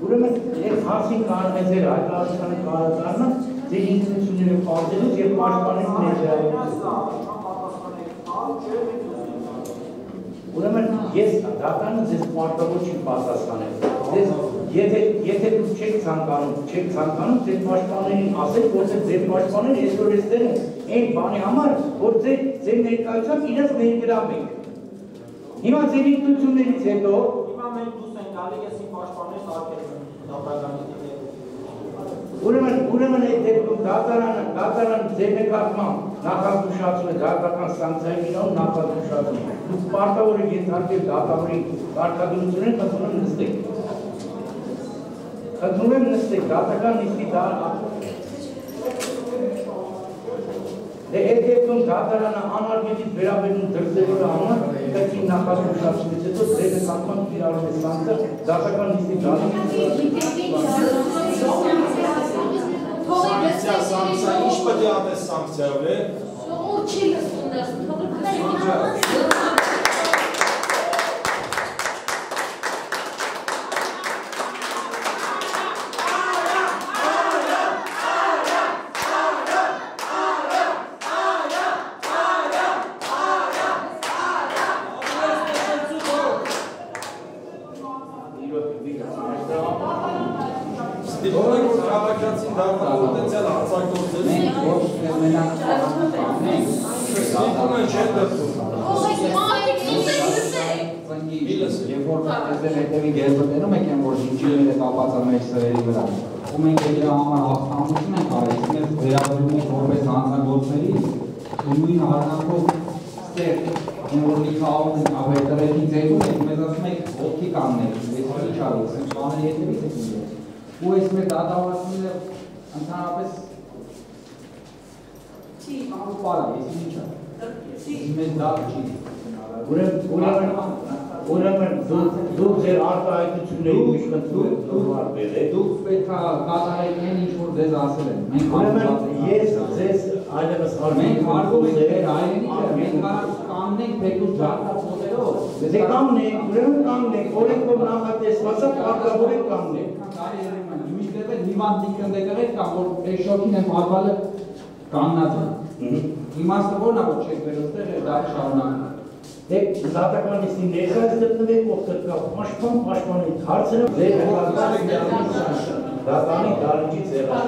Ուրեմն այդ հարցին կարող է ձեր հայտարարությանը կառուցառնալ ձեր ինքնությունները պարտելուց եւ պաշտպանել Ուրեմն ես դատանը ձեզ պարտավոր չի պատասխանել։ Եթե դուք չեք ցանկանում ձեր պաշտպաններին ասեք, որ ձեր պաշտպանները այսօր էստեղ են այն բանի համար, որ ձեր ներկայությամբ իրենց ներգրավենք։ Հիմա ձեր ինքնություններից հետո հիմա մենք դուս ենք գալի, ես իմ պաշտպաններս արկել եմ դատականի Ուրեմն այդ դեպքում դատարան ձեր նկատմամբ նախազգուշացում է դատական սանկցիայի կիրառում նախազգուշացում։ Դուք պարտավոր եք ենթարկել դատավորի կարգադրությունները, խնդրում եմ նստեք, դատական նիստի Այդ դեպքում դատարանը անարգետից վերաբերում դրսևորելու համար կրկին նախազգուշացումից հետո ձեր նկատմամբ կիրառում է սանկցիա դատական նիստի Սանկցիա, ինչ պետք է անես սանկցիա, վե։ Ուրեմն դուք ձեր արտահայտությունների միշտորվար բերեք։ Դուք պետք է կատարեք այն ինչ որ ձեզ ասել են։ Ուրեմն ես ձեզ այլևս մենք հարգում ենք ձեր հայրենիքը, մենք կանգնենք թեկուզ ջարդած ոտերով։ Դե կանգնենք, ուրեմն կանգնենք, օրենքով նախատեսվածը պարտավոր եք կանգնենք։ Միշտ հիվանդիկ ընդեկրեք կամ որ շոքին եմ արվալը կանգնած է։ Իմաստը որն է որ չեք վերստեղ է դա շարունակում։ Դե դատական նիստի ներկայացած գտնվեք օգտակա պաշտպանի հարցերը ձեր դատանի դարիճի ձևը։